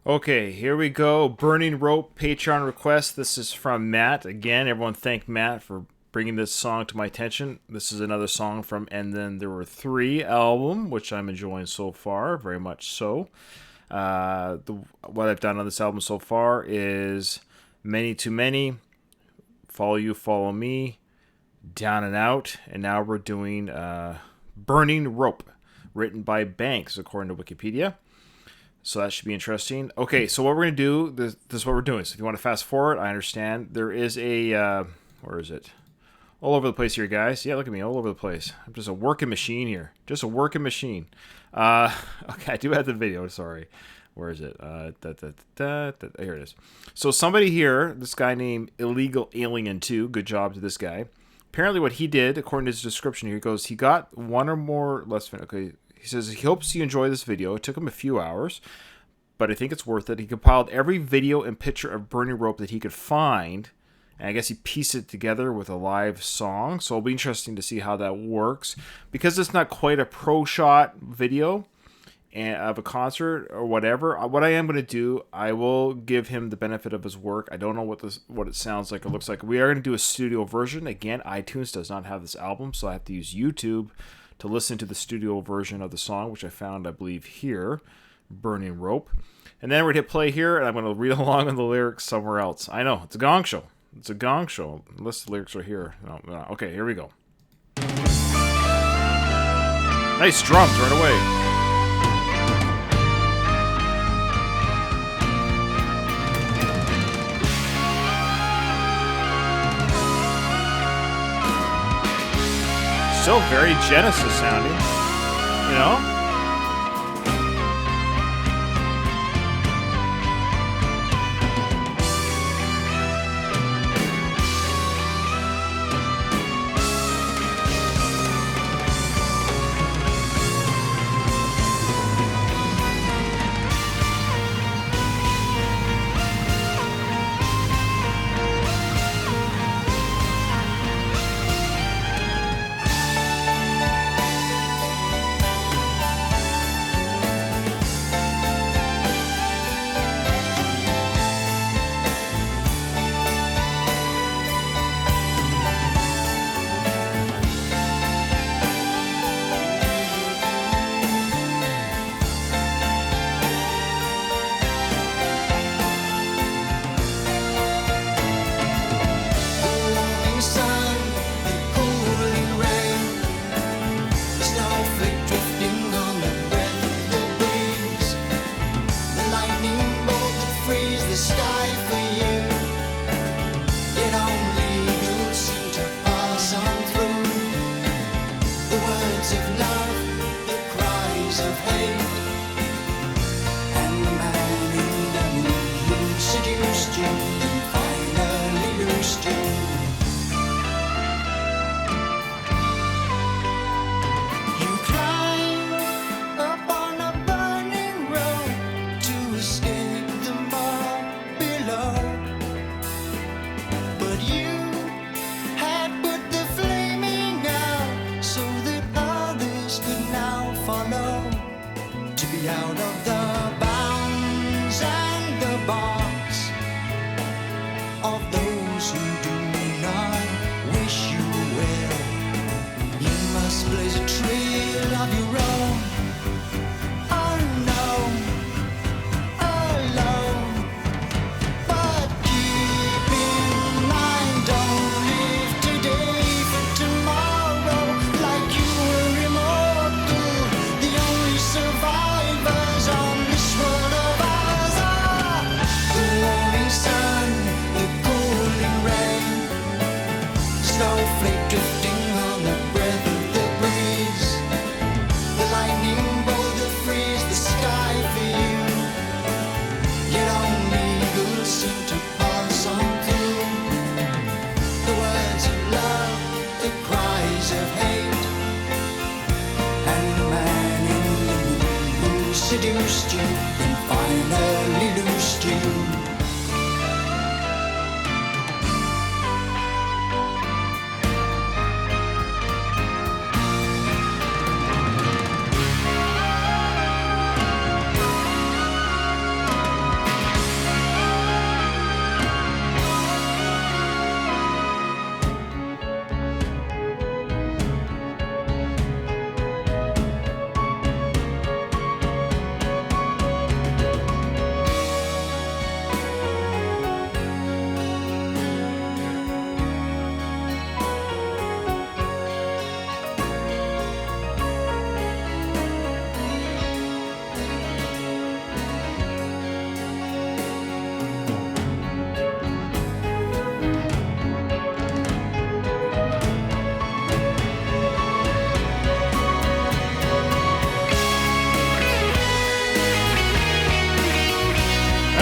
Okay, here we go. Burning Rope Patreon request. This is from Matt. Again, everyone thank Matt for bringing this song to my attention. This is another song from And Then There Were Three album, which I'm enjoying so far, very much so. What I've done on this album so far is Many Too Many, Follow You, Follow Me, Down and Out, and now we're doing Burning Rope, written by Banks, according to Wikipedia. So that should be interesting. Okay, so what we're going to do, this is what we're doing. So if you want to fast forward, I understand. There is a, where is it? All over the place here, guys. Yeah, look at me, all over the place. I'm just a working machine here. Just a working machine. Okay, I do have the video, sorry. Where is it? Here it is. So somebody here, this guy named Illegal Alien 2, good job to this guy. Apparently what he did, according to his description here, he goes, he got one or more, okay, he says he hopes you enjoy this video. It took him a few hours, but I think it's worth it. He compiled every video and picture of Burning Rope that he could find, and I guess he pieced it together with a live song. So it'll be interesting to see how that works. Because it's not quite a pro shot video of a concert or whatever, what I am going to do, I will give him the benefit of his work. I don't know what it sounds like or looks like. We are going to do a studio version. Again, iTunes does not have this album, so I have to use YouTube to listen to the studio version of the song, which I found, I believe, here, Burning Rope. And then we're going to hit play here, and I'm going to read along on the lyrics somewhere else. I know, it's a gong show. It's a gong show, unless the lyrics are here. No. Okay, here we go. Nice drums right away. Still very Genesis sounding, you know? Out of the bounds and the bars,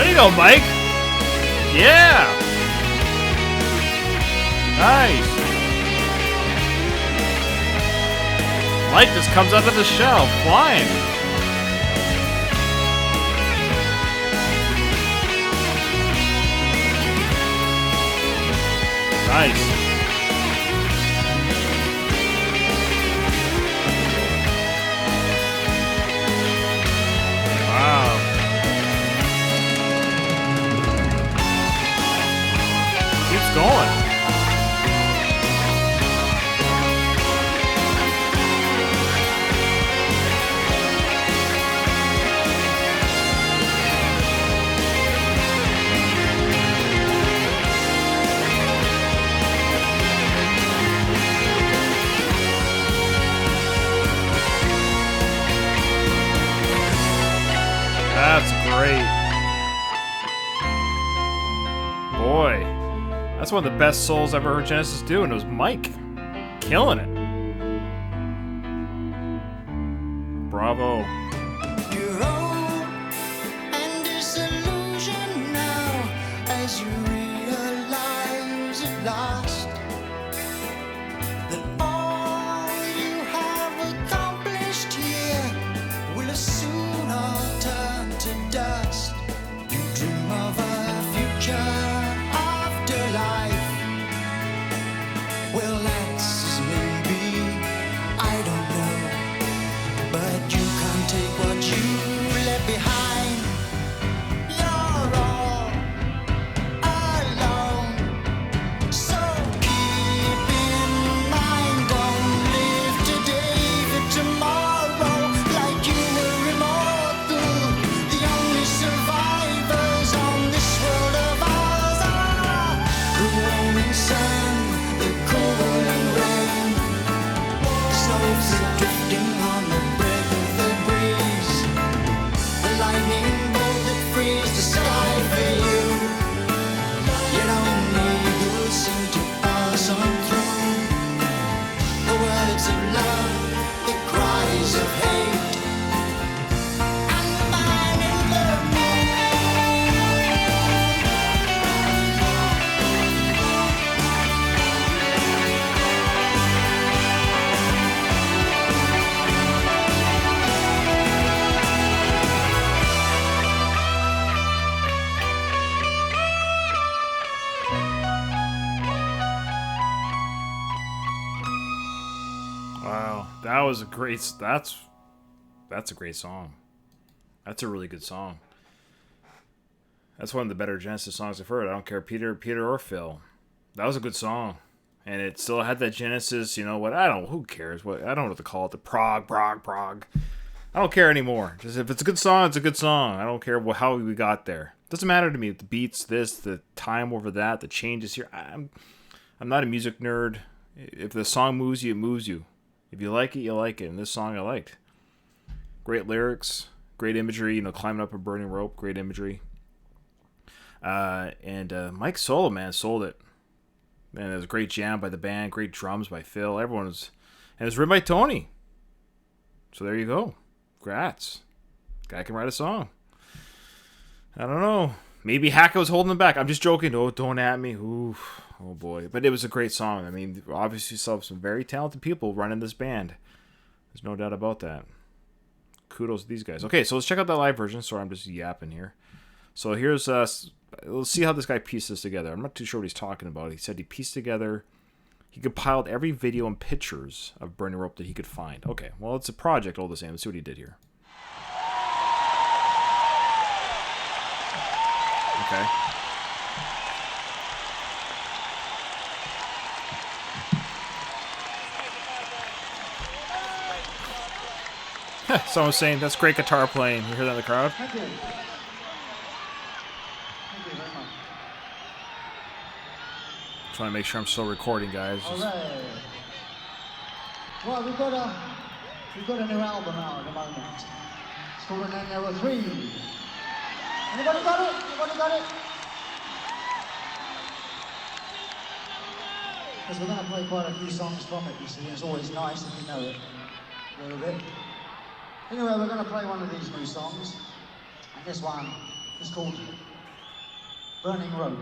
There you go, Mike. Yeah. Nice. Mike just comes out of the shell, flying. Nice. Wow. Keeps going. That's great. Boy, that's one of the best solos I've ever heard Genesis do, and it was Mike. Killing it. Bravo. You're old and disillusioned now as you realize at last that all you have accomplished here will as soon all turn to dust. You dream of a future after life. Well, that's maybe, I don't know. But you can't take what you left behind. You're all alone. So keep in mind, don't live today for tomorrow like you were immortal. The only survivors on this world of ours are the roaring sun, the cold rain, snowflake drifting on the breath of the breeze, the lightning bolt that frees the sky for you. Yet only you'll seem to pass on through the words of love, the cries of hate, and the man in the Wow, that was a great. That's a great song. That's a really good song. That's one of the better Genesis songs I've heard. I don't care Peter or Phil. That was a good song, and it still had that Genesis. You know what? I don't. Who cares? What I don't know what to call it. The prog. I don't care anymore. Just if it's a good song, it's a good song. I don't care how we got there. Doesn't matter to me. The beats, this, the time over that, the changes here. I'm not a music nerd. If the song moves you, it moves you. If you like it, you like it. And this song I liked. Great lyrics, great imagery. You know, climbing up a burning rope, great imagery. And Mike solo, man, sold it. And it was a great jam by the band, great drums by Phil. And it was written by Tony. So there you go. Congrats. Guy can write a song. I don't know. Maybe Hacka was holding him back. I'm just joking. Oh, don't at me. Oof. Oh boy. But it was a great song. I mean, obviously still have some very talented people running this band. There's no doubt about that. Kudos to these guys. Okay, so let's check out that live version. Sorry, I'm just yapping here. So here's let's see how this guy pieced this together. I'm not too sure what he's talking about. He said he pieced together, he compiled every video and pictures of Burning Rope that he could find. Okay, well, it's a project all the same. Let's see what he did here. Okay. Someone's saying, that's great guitar playing. You hear that in the crowd? Thank you. Thank you very much. Trying to make sure I'm still recording, guys. All right. Well, we've got a new album out at the moment. It's called And Then There Were Three. Anybody got it? Anybody got it? Because we're going to play quite a few songs from it, you see. It's always nice if you know it a little bit. Anyway, we're going to play one of these new songs. And this one is called Burning Rope.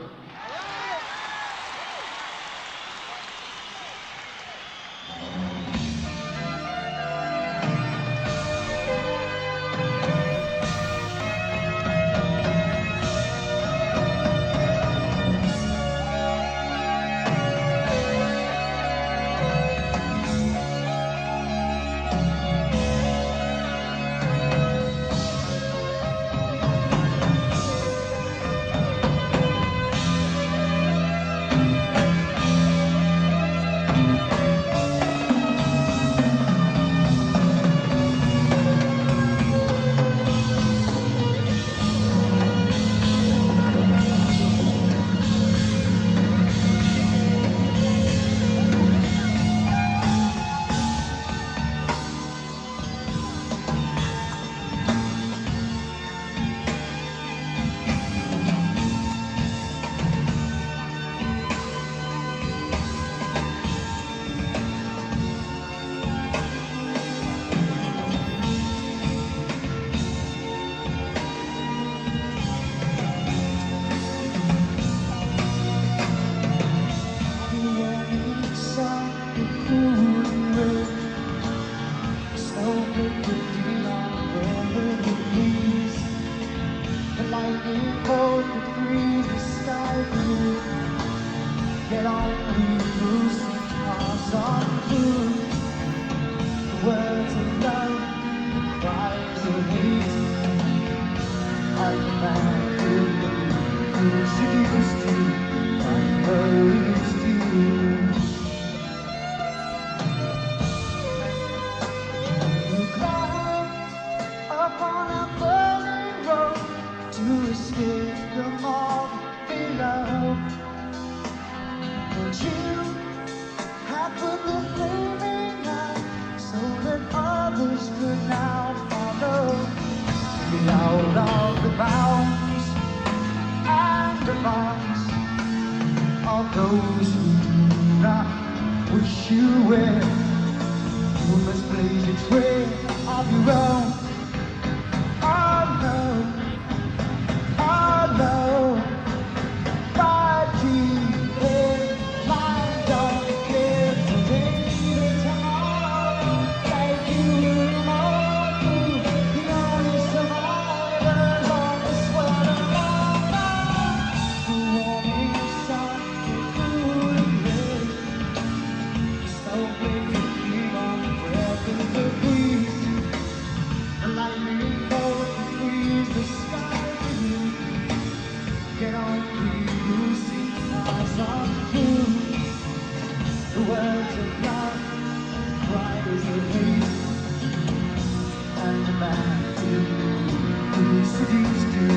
Get on with losing hearts on food. Words of love, cries of hate. I'm the man who seduced you, I used you. You climbed upon a burning road to escape the mob below. But you had put the flaming out so that others could now follow. Get out of the bounds and the bonds of those who do not wish you well. You must blaze a trail of your own. Oh no, oh no. But deep in my don't care today or tomorrow. Like you were immortal, the only survivors on this world alone. The warming sun, the cooling rain, the snowflakes that keep on breaking the breeze. The lightning bolts that freeze the sky for you. Get on with losing eyes on food. The words of love, cries of hate, and the man who seduced you,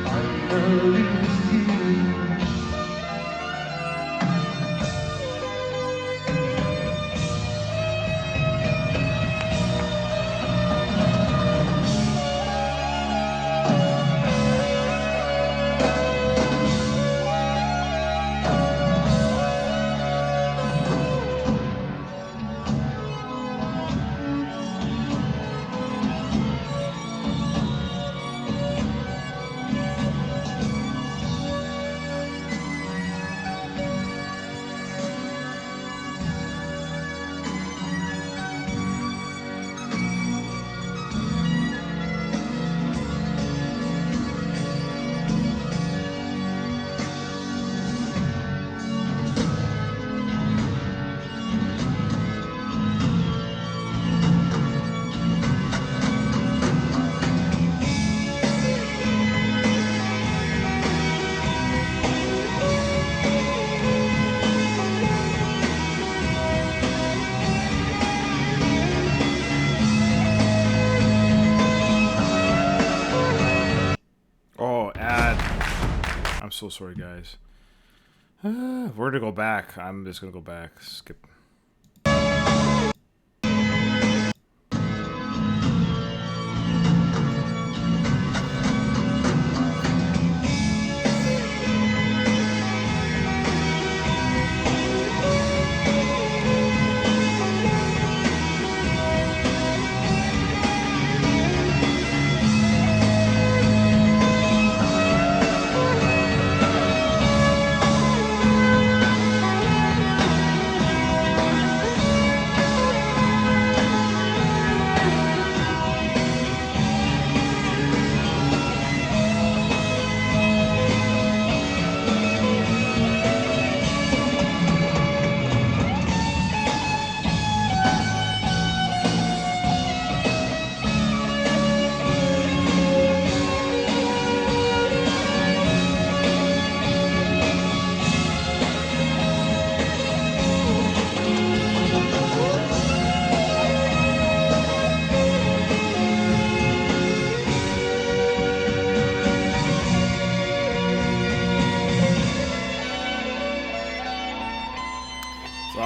I lose you. Oh, ad. I'm so sorry, guys. Where to go back? I'm just gonna go back. Skip.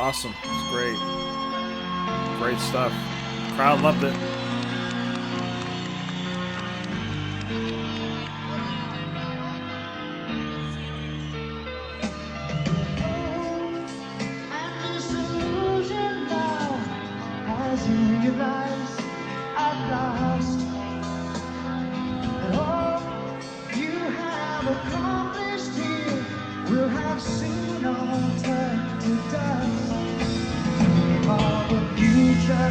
awesome. It's great. Great stuff. Crowd loved it. And disillusion now as you realize at last that all you have accomplished here will have soon all turned to dust. For the future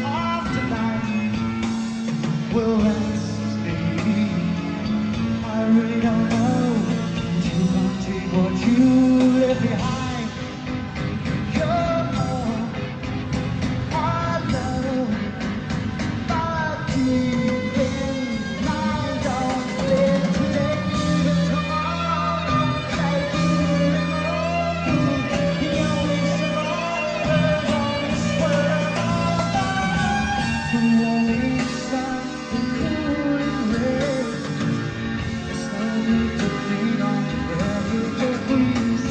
of tonight will last, baby. I really don't know if you can't take what you left behind. You're all I love, but keep in mind, don't live today but tomorrow. Like you remember, the only survivors on this world. The only sun, the cool and red. There's no need to lean on wherever you breeze.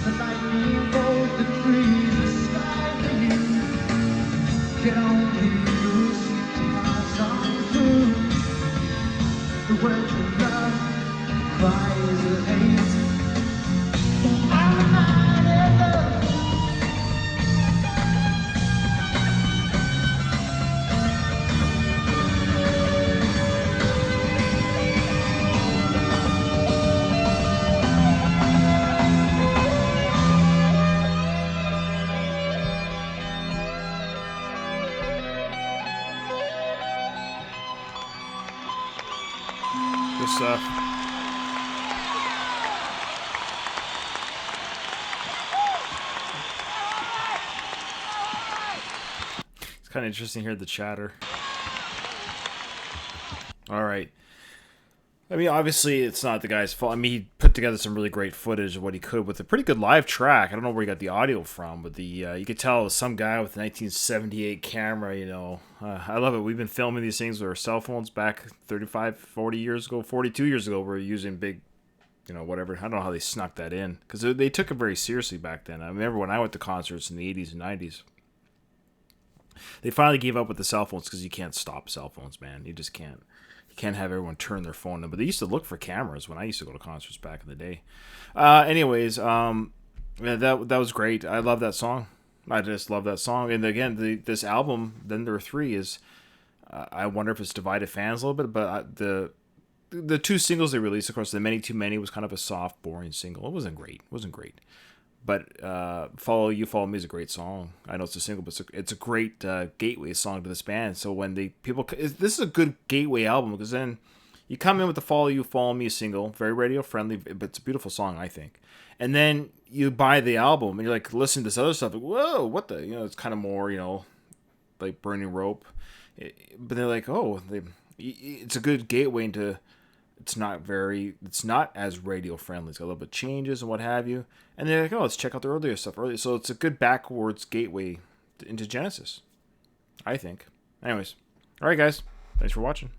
The lightning bolt that frees the sky for you can only use to pass on through. The words of love, cries of hate. I'm not in love. Good stuff. It's kind of interesting to hear the chatter. All right. I mean, obviously, it's not the guy's fault. I mean, he put together some really great footage of what he could with a pretty good live track. I don't know where he got the audio from, but you could tell it was some guy with a 1978 camera, you know. I love it. We've been filming these things with our cell phones back 35, 40 years ago, 42 years ago. We were using big, you know, whatever. I don't know how they snuck that in, because they took it very seriously back then. I remember when I went to concerts in the 80s and 90s. They finally gave up with the cell phones because you can't stop cell phones, man. You just can't. You can't have everyone turn their phone in. But they used to look for cameras when I used to go to concerts back in the day. Anyways, yeah, that was great. I love that song. I just love that song. And again, this album, Then There Were Three, is I wonder if it's divided fans a little bit. But the two singles they released, of course, the Many Too Many was kind of a soft, boring single. It wasn't great. But Follow You, Follow Me is a great song. I know it's a single, but it's a great gateway song to this band. So when this is a good gateway album, because then you come in with the Follow You, Follow Me single, very radio friendly, but it's a beautiful song, I think. And then you buy the album and you're like, listen to this other stuff. Like, whoa, what the? You know, it's kind of more, you know, like Burning Rope. But they're like, it's a good gateway into. It's not as radio friendly. It's got a little bit of changes and what have you. And they're like, oh, let's check out the earlier stuff. So it's a good backwards gateway into Genesis, I think. Anyways, all right, guys. Thanks for watching.